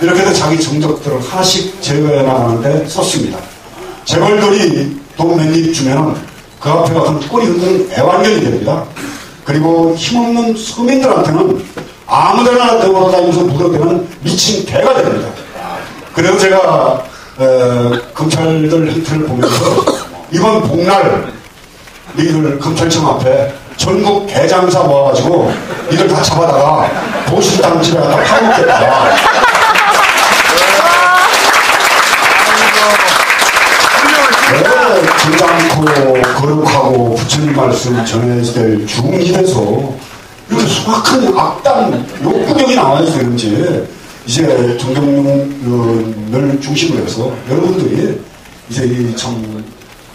이렇게 해서 자기 정적들을 하나씩 제거해 나가는데 섰습니다. 재벌들이 돈 몇 입 주면은 그 앞에 가서 꼬리 흔드는 애완견이 됩니다. 그리고 힘없는 서민들한테는 아무데나 돌아다니면서 물어대는 미친 개가 됩니다. 그래서 제가 검찰들 행태를 보면서 이번 복날 니들 검찰청 앞에 전국 개장사 모아가지고 니들 다 잡아다가 보신당 집에 갖다 파묻겠다. 점잖고 거룩하고 부처님 말씀 전해야 될 중일에서 이렇게 소박한 악당 욕구력이 나와야 되는지 이제 정경련을 중심으로 해서 여러분들이 이제 참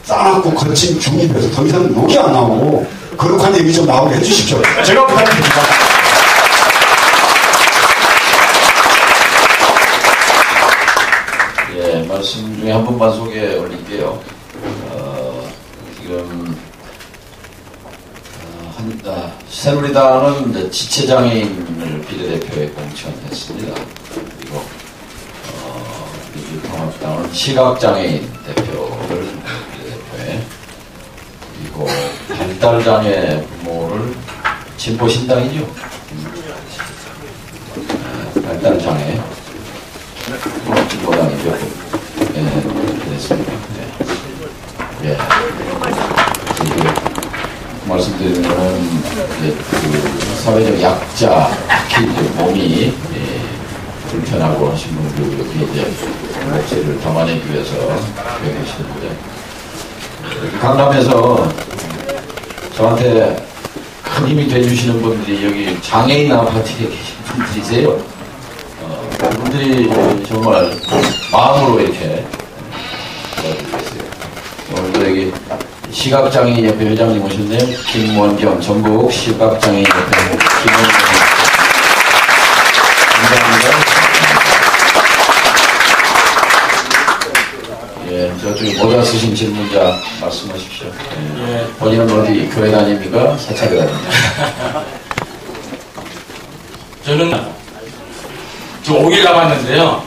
싸납고 거친 중립에서 더 이상 욕이 안 나오고 거룩한 얘기 좀 나오게 해주십시오. 제가 부탁드립니다. 예, 말씀 중에 한 번만 소개 올릴게요. 지금 새누리당은 이제 지체장애인을 비례대표에 공천했습니다. 그리고 민주통합당은 시각장애인 대표를 비례대표에, 그리고 발달장애 부모를 진보신당이죠. 발달장애 진보당이죠. 예, 됐습니다. 예. 말씀드리는 거는 그 사회적 약자, 특히 이제 몸이 불편하고 하신 분들 이렇게 이제 목소리를 담아내기 위해서 여기 계시는데, 강남에서 저한테 큰 힘이 돼주시는 분들이 여기 장애인 아파트에 계신 분들이세요. 그분들이 정말 마음으로 이렇게 도와주고 계세요. 오늘도 여기 시각장애인협회 회장님 오셨네요. 김원경 전국 시각장애인협회 김원경 감사합니다. 예, 저쪽에 모자 쓰신 질문자 말씀하십시오. 예. 본인은 어디 교회 다닙니까? 사찰에 다닙니까? 저는 저 5일 남았는데요.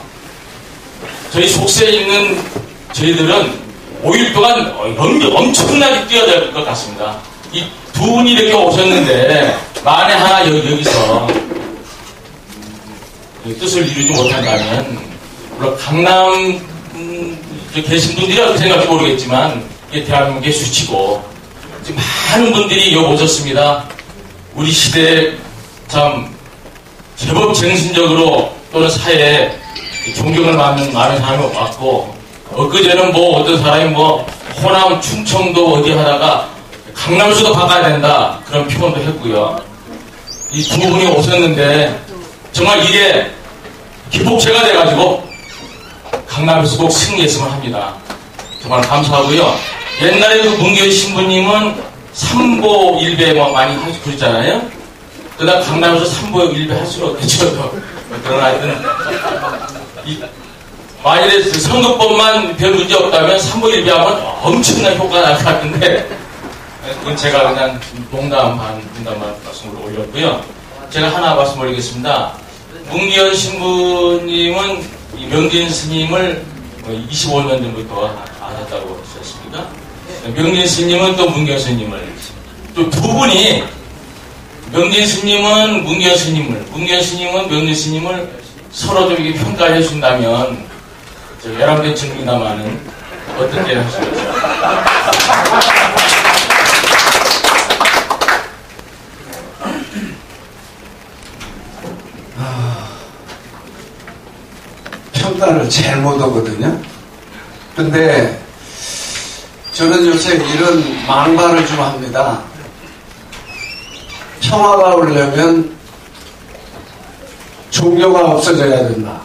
저희 속세에 있는 저희들은 5일 동안 엄청나게 뛰어야 될 것 같습니다. 이 두 분이 이렇게 오셨는데 만에 하나 여기서 뜻을 이루지 못한다면, 물론 강남 계신 분들이 어떻게 생각할지 모르겠지만 이게 대한민국의 수치고, 지금 많은 분들이 여기 오셨습니다. 우리 시대에 참 제법 정신적으로 또는 사회에 존경을 받는 많은 사람이 왔고, 엊그제는 뭐 어떤 사람이 뭐 호남 충청도 어디 하다가 강남수도 바꿔야 된다 그런 표현도 했고요. 이 두 분이 오셨는데 정말 이게 기폭제가 돼가지고 강남에서 꼭 승리했으면 합니다. 정말 감사하고요. 옛날에 그 문경 신부님은 삼보 일배 뭐 많이 그랬잖아요. 그러다 강남에서 삼보 일배 할 수는 없겠죠. 그러나 하여튼 만일에 선거법만 별 문제 없다면 3보 1비하면 엄청난 효과가 날 것 같은데, 그건 제가 그냥 농담 말씀으로 올렸고요. 제가 하나 말씀 올리겠습니다. 문기현 신부님은 명진 스님을 25년 전부터 아셨다고 하셨습니다. 명진 스님은 또 문기현 스님을, 또 두 분이 명진 스님은 문기현 스님을, 문기현 스님은 명진 스님을 서로 좀 이렇게 평가해 준다면 열람된 증명이나마는 어떻게 하시겠어요? 평가를 제일 못하거든요. 근데 저는 요새 이런 망발을 좀 합니다. 평화가 오려면 종교가 없어져야 된다.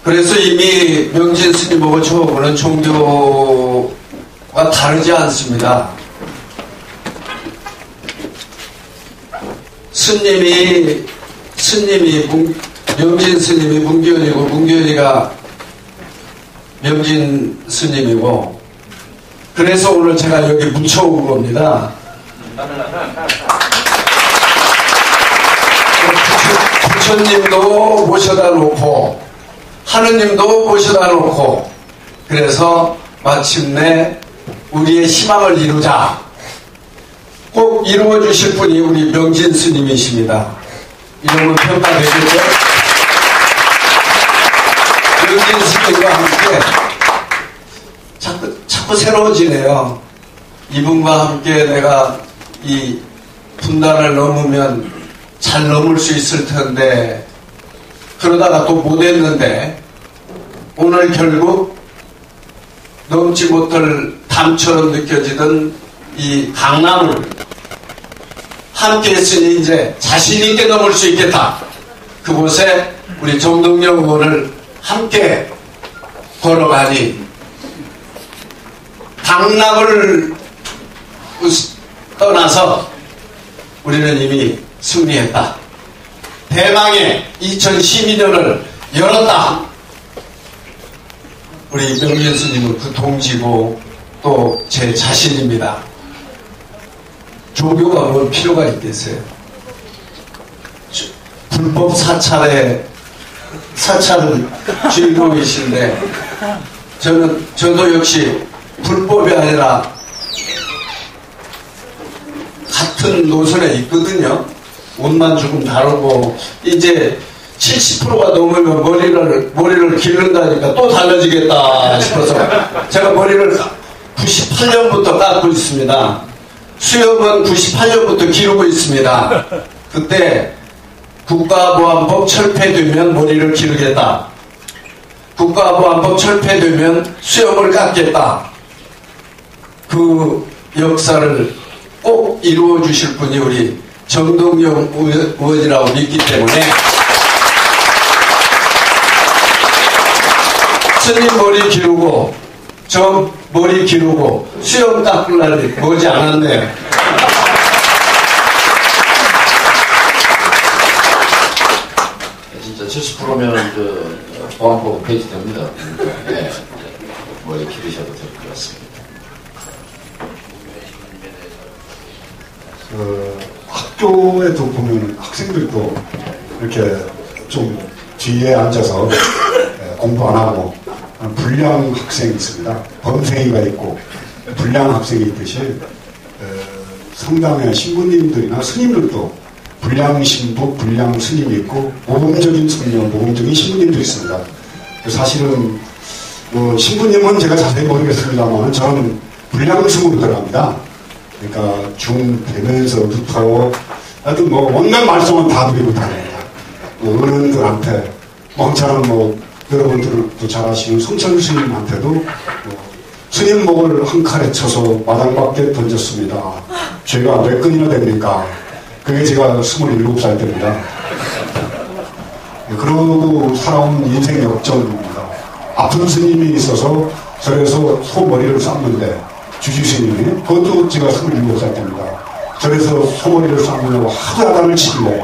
그래서 이미 명진 스님하고 저하고는 종교가 다르지 않습니다. 명진 스님이 문기현이고, 문기현이가 명진 스님이고, 그래서 오늘 제가 여기 묻혀온 겁니다. 부처님도 모셔다 놓고 하느님도 모셔다 놓고 그래서 마침내 우리의 희망을 이루자. 꼭 이루어 주실 분이 우리 명진 스님이십니다. 이름은 평가되겠죠? 명진 스님과 함께 자꾸 새로워지네요. 이분과 함께 내가 이 분단을 넘으면 잘 넘을 수 있을 텐데 그러다가 또 못했는데 오늘 결국 넘지 못할 담처럼 느껴지던 이 강남을 함께 했으니 이제 자신있게 넘을 수 있겠다. 그곳에 우리 정동영 의원을 함께 걸어가니 강남을 떠나서 우리는 이미 승리했다. 대망의 2012년을 열었다. 우리 명진 스님은 그 동지고 또 제 자신입니다. 종교가 뭘 필요가 있겠어요? 불법 사찰을 주인공이신데 저도 역시 불법이 아니라 같은 노선에 있거든요. 옷만 조금 다르고 이제 70%가 넘으면 머리를 기른다니까 또 달라지겠다 싶어서 제가 머리를 98년부터 깎고 있습니다. 수염은 98년부터 기르고 있습니다. 그때 국가보안법 철폐되면 머리를 기르겠다. 국가보안법 철폐되면 수염을 깎겠다. 그 역사를 꼭 이루어 주실 분이 우리 정동영 의원이라고 믿기 때문에 스님 머리 기르고 저 머리 기르고 수염 깎을 날이 머지 않았네요. 진짜 70%면 보안법 폐지됩니다. 네, 머리 기르셔도 될 것 같습니다. 학교에도 보면 학생들이 또 이렇게 좀 뒤에 앉아서 공부 안 하고 불량 학생이 있습니다. 범생이가 있고 불량 학생이 있듯이 성당의 신부님들이나 스님들도 불량 신부, 불량 스님이 있고 모범적인 스님, 모범적인 신부님도 있습니다. 사실은 신부님은 제가 자세히 모르겠습니다만 저는 불량 스님으로 들어갑니다. 그러니까 중 되면서부터 하여튼 온갖 말씀은 다 드리고 다닙니다. 어른들한테 저는 여러분들도 잘 아시는 성철 스님한테도 스님 목을 한 칼에 쳐서 마당밖에 던졌습니다. 죄가 몇 건이나 됩니까? 그게 제가 27살 때입니다. 그러고 살아온 인생 역전입니다. 아픈 스님이 있어서 절에서 소머리를 삶는데 주지스님이 그것도 제가 27살 때입니다. 절에서 소머리를 삶으려고 하도 야단을 치길래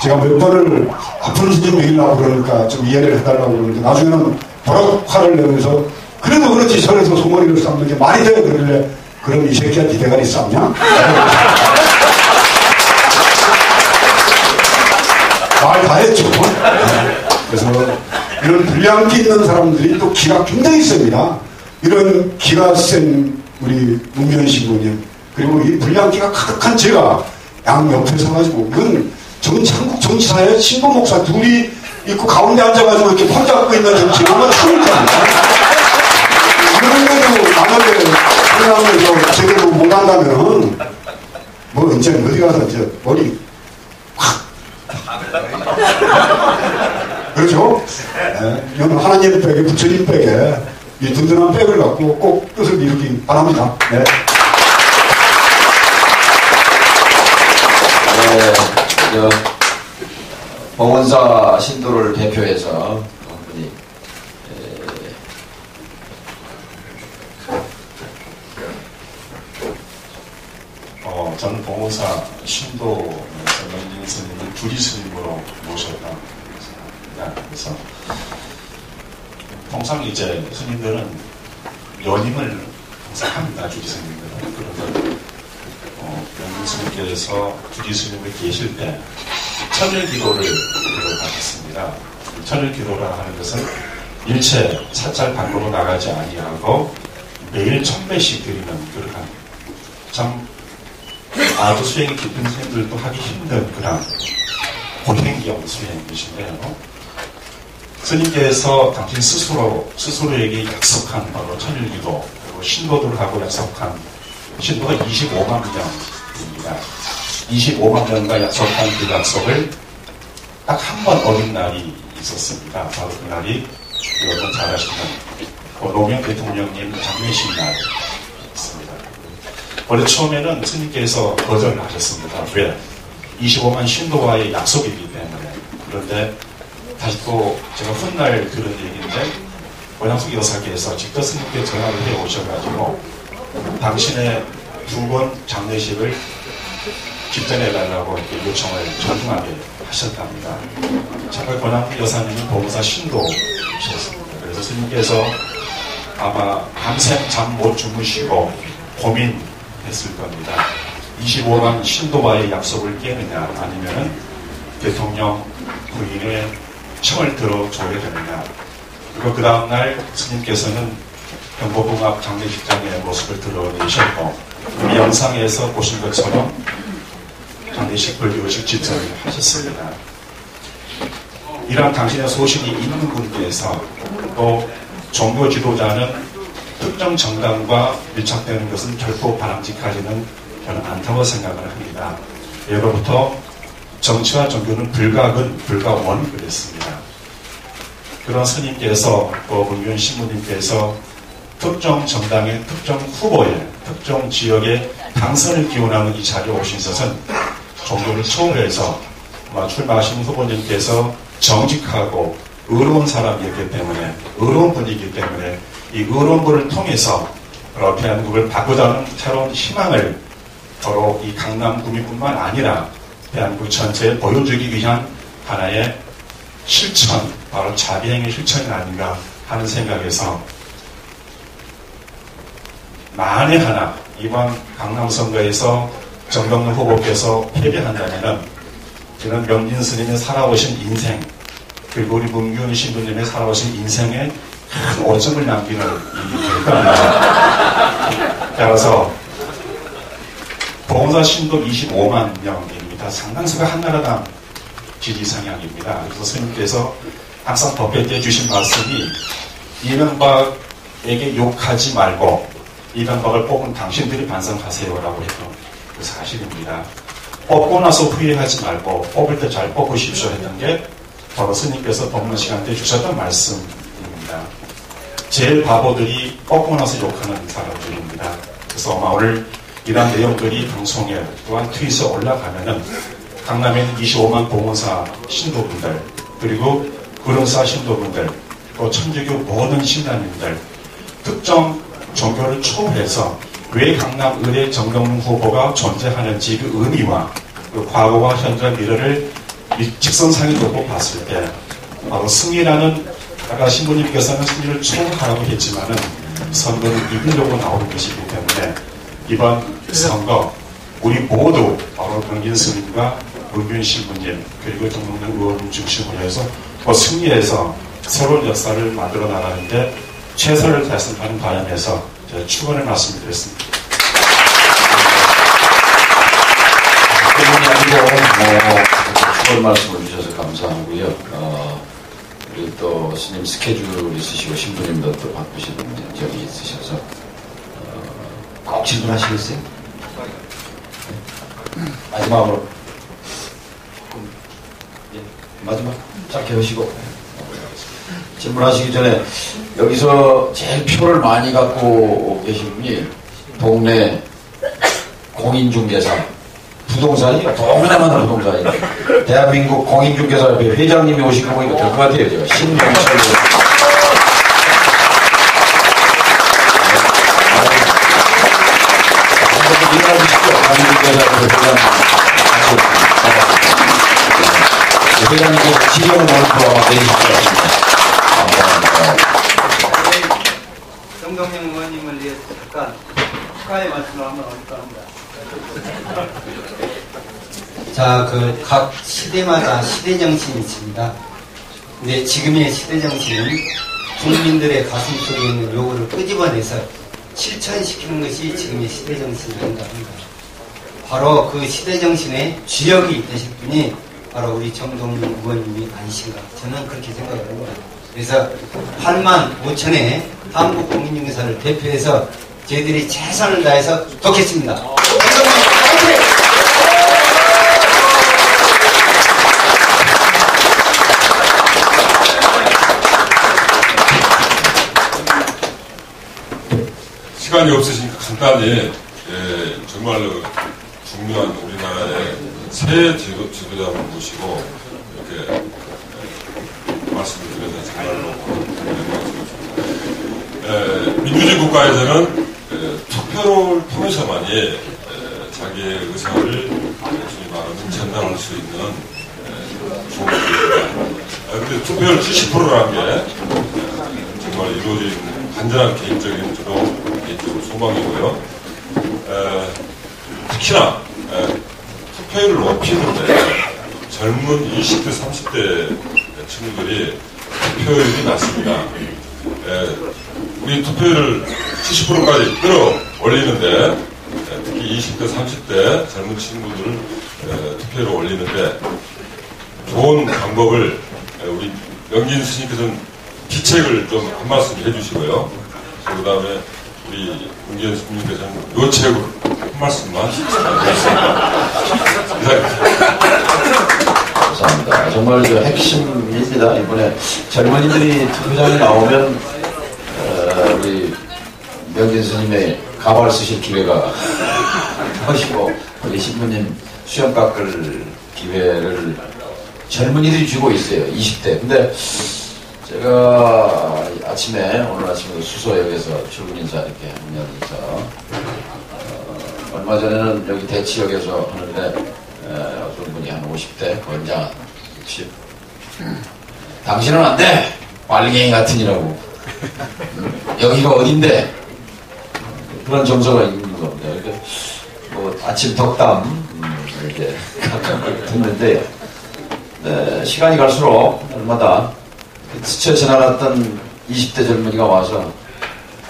제가 몇 번을 아픈 스님 먹이려고 그러니까 좀 이해를 해달라고 그러는데 나중에는 버럭 화를 내면서 그래도 그렇지 절에서 소머리를 삶는 게 말이 돼 그러길래 그럼 이 새끼야 니 대가리 삶냐? 말 다 했죠. 그래서 이런 불량기 있는 사람들이 또 기가 굉장히 셉니다. 이런 기가 센 우리 문면 신부님 그리고 이 불량기가 가득한 제가 양 옆에 서가지고 이건 한국 정치사에 신부 목사 둘이 있고 가운데 앉아가지고 이렇게 폰 잡고 있는 정치는 아마 처음입니다. 이런데도 만약에 불량을 제대로 못한다면은 이제 어디 가서 이제 머리 확 그렇죠? 네, 이건 하나님 백에 부처님 백에 이 든든한 백을 갖고 꼭 뜻을 이루기 바랍니다. 네. 봉원사 신도를 대표해서 분이 저는 봉원사 신도 명진 스님을 두리 스님으로 모셨다. 그래서 통상 이제 스님들은 연임을 항상 합니다. 주지 스님들은. 그러면 명진스님께서 주지스님을 계실 때 천일기도를 하셨습니다. 천일기도라 하는 것은 일체 사찰 밖으로 나가지 아니하고 매일 1000배씩 드리는 그러한 참 아주 수행이 깊은 스님들도 하기 힘든 그런 고행경 수행이신데요. 스님께서 당신 스스로에게 약속한 바로 천일기도, 그리고 신도들하고 약속한 신도가 25만 명입니다. 25만 명과 약속한 그 약속을 딱 한 번 어긴 날이 있었습니다. 바로 그날이 여러분 잘 아시는 노무현 대통령님 장례식 날이었습니다. 원래 처음에는 스님께서 거절을 하셨습니다. 왜? 25만 신도와의 약속이기 때문에. 그런데 다시 또 제가 훗날 들은 얘기인데 원양숙 여사께서 직접 스님께 전화를 해 오셔가지고 당신의 2번 장례식을 집전해 달라고 이렇게 요청을 정중하게 하셨답니다. 정말 권양숙 여사님은 보무사 신도셨습니다. 그래서 스님께서 아마 밤샘 잠 못 주무시고 고민했을 겁니다. 25만 신도와의 약속을 깨느냐 아니면은 대통령 부인의 청을 들어줘야 되느냐. 그리고 그 다음날 스님께서는 경복궁 앞 장례식장의 모습을 드러내셨고 이 영상에서 보신 것처럼 장례식 불교식 집전을 하셨습니다. 이러한 당신의 소신이 있는 분께서 또 종교 지도자는 특정 정당과 밀착되는 것은 결코 바람직하지는 저는 않다고 생각을 합니다. 예로부터 정치와 종교는 불가근, 불가원 그랬습니다. 그런 스님께서 또 문균 신부님께서 특정 정당의 특정 후보의 특정 지역의 당선을 기원하는 이 자리에 오신 것은 종교를 초월해서 출마하신 후보님께서 정직하고 의로운 사람이기 때문에 의로운 분이기 때문에 이 의로운 분을 통해서 대한민국을 바꾸자는 새로운 희망을 바로 이 강남 구민뿐만 아니라 대한민국 전체에 보여주기 위한 하나의 실천, 바로 자비행의 실천이 아닌가 하는 생각에서 만에 하나 이번 강남 선거에서 정경련 후보께서 패배한다면 저는 명진 스님이 살아오신 인생 그리고 우리 문균 신부님의 살아오신 인생에 큰 오점을 남기는 일이 될 겁니다. 따라서 보험사 신도 25만 명입니다. 상당수가 한나라당 지지 성향입니다. 그래서 스님께서 항상 법회 때 주신 말씀이 이명박에게 욕하지 말고 이명박을 뽑은 당신들이 반성하세요라고 했던 그 사실입니다. 뽑고 나서 후회하지 말고 뽑을 때 잘 뽑으십시오 했던 게 바로 스님께서 법문 시간 때 주셨던 말씀입니다. 제일 바보들이 뽑고 나서 욕하는 사람들입니다. 그래서 아마 오늘 이런 내용들이 방송에 또한 트윗에 올라가면은 강남에 있는 25만 봉원사 신도분들 그리고 구름사 신도분들 또 천주교 모든 신단님들 특정 종교를 초월해서 왜 강남 의대 정경련 후보가 존재하는지 그 의미와 그 과거와 현재 미래를 직선상에 놓고 봤을 때 바로 승리라는 아까 신부님께서는 승리를 초월하라고 했지만은 선거는 이기려고 나오는 것이기 때문에 이번 선거 우리 모두 바로 명진 스님과 문균 신부님 그리고 정몽준 의원님 중심으로 해서 승리해서 새로운 역사를 만들어 나가는데 최선을 다해서 하는 바람에서 제가 축원을 말씀드렸습니다. 축원 말씀을 주셔서 감사하고요. 우리 또 스님 스케줄 있으시고 신부님도 또 바쁘시는 점이 있으셔서 꼭 질문하시겠어요? 마지막으로 마지막 짧게 하시고 질문하시기 전에 여기서 제일 표를 많이 갖고 계신 분이 동네 공인중개사 부동산이요. 동네만 부동산이요. 대한민국 공인중개사협회 회장님이 오신 거 보니까 될 것 같아요. 제가 신명철 회장님께서 지령을 모르고 내리실 것 같습니다. 정동영 의원님을 위해서 잠깐 축하의 말씀을 한번 하실까 합니다. 자, 그 각 시대마다 시대 정신이 있습니다. 근데 지금의 시대 정신은 국민들의 가슴 속에 있는 요구를 끄집어내서 실천시키는 것이 지금의 시대 정신이라고 합니다. 바로 그 시대 정신의 주역이 되실 분이 바로 우리 정동윤 의원님이 아니신가, 저는 그렇게 생각을 합니다. 그래서 8만 5천의 한국 국민연구사를 대표해서 저희들이 최선을 다해서 돕겠습니다. 시간이 없으시니까 간단히 정말로 중요한 우리나라의 새 지도자를 모시고 이렇게 말씀을 드려서 정말로 영광스럽습니다. 민주주의 국가에서는 투표를 통해서만이 자기의 의사를 주님 말하는 전달할 수 있는 좋은 기회입니다. 그런데 투표율 70%라는 게 정말 이루어진 간절한 개인적인 저도 개인적으로 소망이고요. 특히나 투표율을 높이는데 젊은 20대, 30대 친구들이 투표율이 낮습니다. 우리 투표율을 70%까지 끌어올리는데 특히 20대, 30대 젊은 친구들을 투표율을 올리는데 좋은 방법을 우리 명진 스님께서는 기책을 좀 한 말씀 해주시고요. 그 다음에 우리 문재인 스님께서는 요 책을 한 말씀만 해주시겠습니다. 감사합니다. 정말 저 핵심입니다. 이번에 젊은이들이 투표장에 나오면 우리 명진 스님의 가발 쓰실 기회가 하시고 우리 신부님 수염 깎을 기회를 젊은이들이 주고 있어요. 20대. 근데 제가 오늘 아침에 수서역에서 출근 인사 이렇게 하면서 얼마 전에는 여기 대치역에서 하는데 어떤 분이 한 50대 권장 60 당신은 안 돼! 빨갱이 같으니라고 여기가 어딘데? 그런 정서가 있는 겁니다. 이렇게 뭐 아침 덕담 이렇게 가끔 듣는데 시간이 갈수록 얼마다 스쳐 지나갔던 20대 젊은이가 와서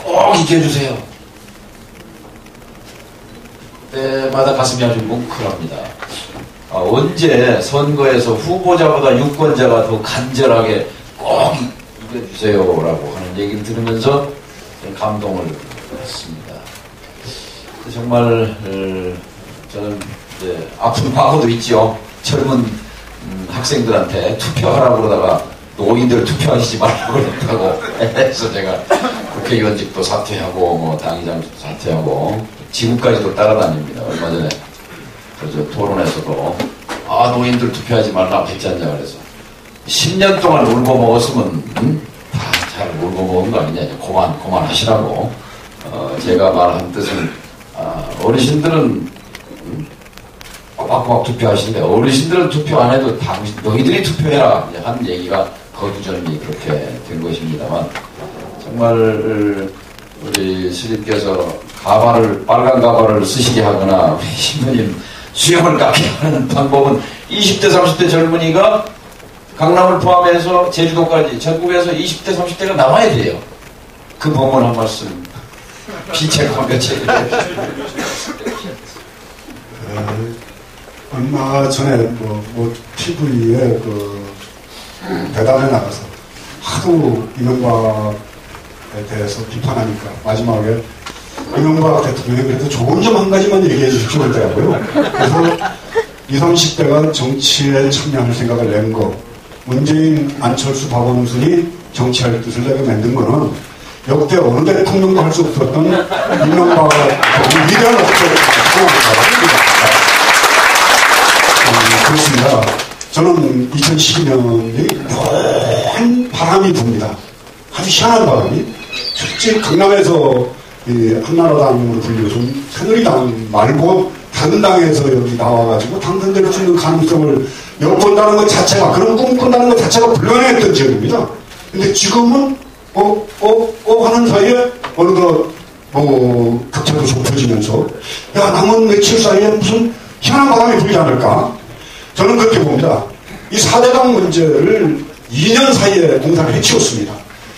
꼭 이겨 해주세요. 때마다 가슴이 아주 뭉클합니다. 언제 선거에서 후보자보다 유권자가 더 간절하게 꼭 이겨주세요라고 하는 얘기를 들으면서 감동을 했습니다. 정말 저는 이제 아픈 과거도 있죠. 젊은 학생들한테 투표하라고 그러다가 노인들 투표하시지 말라고 그랬다고 해서 제가 국회의원직도 사퇴하고 뭐 당의장직도 사퇴하고 지구까지도 따라다닙니다. 얼마 전에 저 토론에서도 노인들 투표하지 말라고 했지 않냐 그래서 10년 동안 울고 먹었으면 다 잘 울고 먹은 거 아니냐 그만하시라고 제가 말한 뜻은 어르신들은 꼬박꼬박 투표하시는데 어르신들은 투표 안 해도 너희들이 투표해라 한 얘기가 거두절미 그렇게 된 것입니다만 정말 우리 스님께서 빨간 가발을 쓰시게 하거나 우리 신부님 수염을 깎게 하는 방법은 20대 30대 젊은이가 강남을 포함해서 제주도까지 전국에서 20대 30대가 나와야 돼요. 그 법문 한 말씀 비책 몇책 얼마 전에 뭐 TV에 대담에 나가서 하도 이명박에 대해서 비판하니까 마지막에 이명박 대통령이 그래도 좋은 점 한 가지만 얘기해 주십시오 그러더라고요. 그래서 20, 30대가 정치에 참여할 생각을 낸 거, 문재인, 안철수, 박원순이 정치할 뜻을 내가 만든 거는 역대 어느 대통령도 할 수 없었던 이명박 대통령 위대한 업적을 그렇습니다. 저는 2012년이 묘한 바람이 붑니다. 아주 희한한 바람이. 실제 강남에서 한나라당으로 불려준 새누리당 말고 다른 당에서 여기 나와가지고 당선될 수 있는 가능성을 엿본다는 것 자체가, 그런 꿈 꾼다는 것 자체가 불가능했던 지역입니다. 근데 지금은 하는 사이에 어느덧 격차도 좁혀지면서 야 남은 며칠 사이에 무슨 희한한 바람이 불지 않을까? 저는 그렇게 봅니다. 이 4대강 문제를 2년 사이에 공사를 해치웠습니다.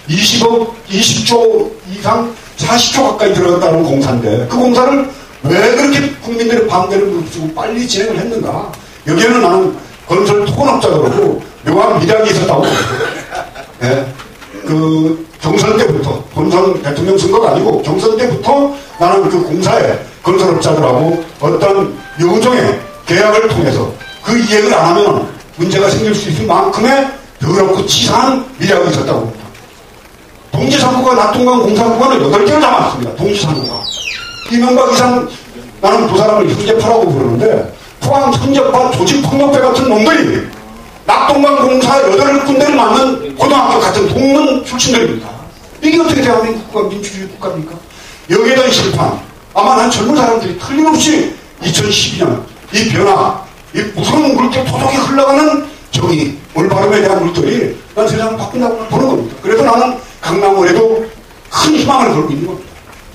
20조 이상 40조 가까이 들어갔다는 공사인데 그 공사를 왜 그렇게 국민들의 반대를 무릅쓰고 빨리 진행을 했는가? 여기에는 나는 건설 토건업자들하고 묘한 미략이 있었다고 봅니다. 네. 그 경선 때부터 본선 대통령 선거가 아니고 경선 때부터 나는 그 공사에 건설업자들하고 어떤 요정의 계약을 통해서 그 이행을 안 하면 문제가 생길 수 있을 만큼의 더럽고 치사한 미략이 있었다고 봅니다. 동지상구가 낙동강 공사구간을 8개를 잡았습니다. 동지상구가. 이명박 이상 나는 두 사람을 형제파라고 부르는데 포항 천적파 조직폭력배 같은 놈들이 낙동강 공사 8군데를 맡는 고등학교 같은 동문 출신들입니다. 이게 어떻게 대한민국과 민주주의 국가입니까? 여기에 대한 실판 아마 난 젊은 사람들이 틀림없이 2012년 이 변화 이 무서운 물결 도둑이 흘러가는 정의 올바름에 대한 물결이 난 세상을 바꾼다고 보는 겁니다. 그래서 나는 강남을에도 큰 희망을 걸고 있는 겁니다.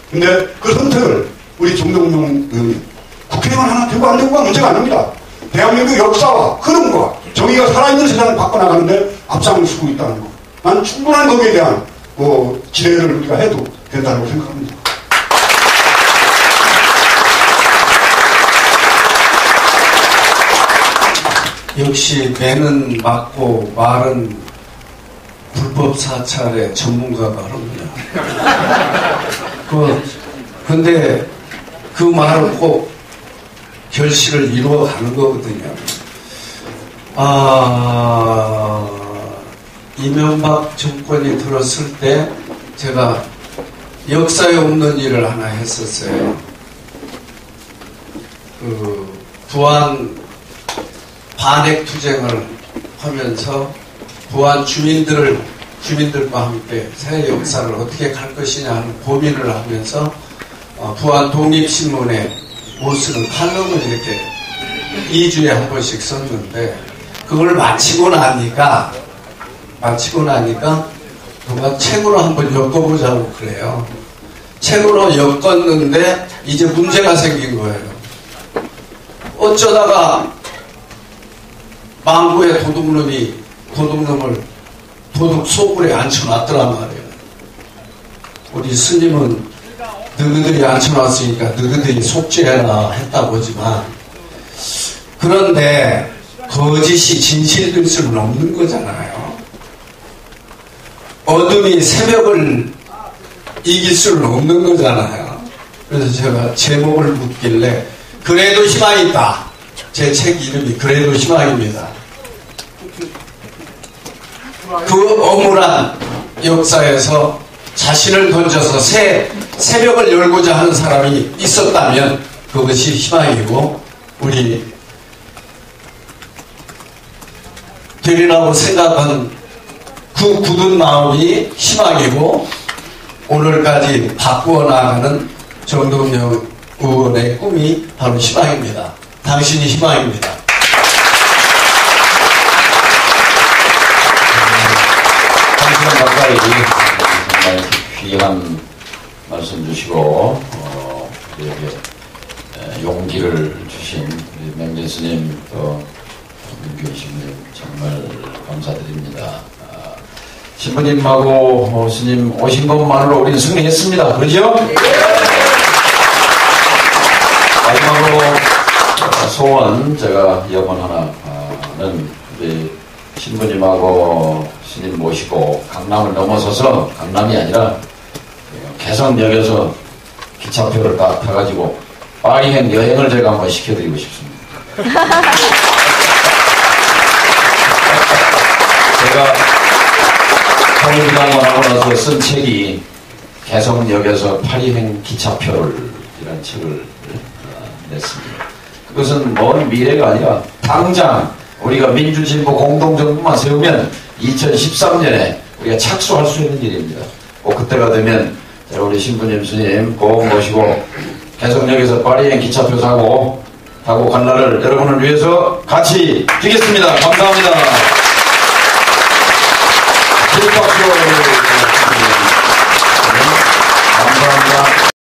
근데 그 선택을 우리 정동영 의원이 국회의원 하나 되고 안 되고가 문제가 아닙니다. 대한민국 역사와 흐름과 정의가 살아있는 세상을 바꿔나가는데 앞장을 서고 있다는 거. 난 충분한 거기에 대한 기대를 우리가 해도 된다고 생각합니다. 역시 배는 맞고 말은 불법 사찰의 전문가가 합니다. 근데 그 말은 꼭 결실을 이루어가는 거거든요. 이명박 정권이 들었을 때 제가 역사에 없는 일을 하나 했었어요. 부안 반핵투쟁을 하면서 부안 주민들과 함께 새 역사를 어떻게 갈 것이냐 하는 고민을 하면서 부안 독립신문에 못 쓰는 칼럼을 이렇게 2주에 한 번씩 썼는데 그걸 마치고 나니까 누가 책으로 한번 엮어보자고 그래요. 책으로 엮었는데 이제 문제가 생긴 거예요. 어쩌다가 망구의 도둑놈을 도둑 소굴에 앉혀놨더란 말이에요. 우리 스님은 너희들이 앉혀놨으니까 너희들이 속죄해라 했다고 하지만 그런데 거짓이 진실될 수는 없는 거잖아요. 어둠이 새벽을 이길 수는 없는 거잖아요. 그래서 제가 제목을 묻길래 그래도 희망이 있다. 제 책 이름이 그래도 희망입니다. 그 엄울한 역사에서 자신을 던져서 새벽을 열고자 하는 사람이 있었다면 그것이 희망이고 우리 되리라고 생각한 그 굳은 마음이 희망이고 오늘까지 바꾸어 나가는 정동영 의원의 꿈이 바로 희망입니다. 당신이 희망입니다. 당신은 가까이 정말 귀한 말씀 주시고 용기를 주신 명진 스님 또 민규 신부님 정말 감사드립니다. 신부님하고 스님 오신 것만으로 우리는 승리했습니다. 그러죠? 마지막으로 소원 제가 염원 하나는 우리 신부님하고 스님 모시고 강남을 넘어서서 강남이 아니라 개성역에서 기차표를 딱 타가지고 파리행 여행을 제가 한번 시켜드리고 싶습니다. 제가 서울대학원 하고 나서 쓴 책이 개성역에서 파리행 기차표를 이라는 책을 냈습니다. 그것은 먼 미래가 아니라 당장 우리가 민주진보 공동정부만 세우면 2013년에 우리가 착수할 수 있는 일입니다. 꼭 그때가 되면 우리 신부님 스님 꼭 모시고 개성역에서 파리행 기차표 타고 갈 날을 여러분을 위해서 같이 뛰겠습니다. 감사합니다. 박수.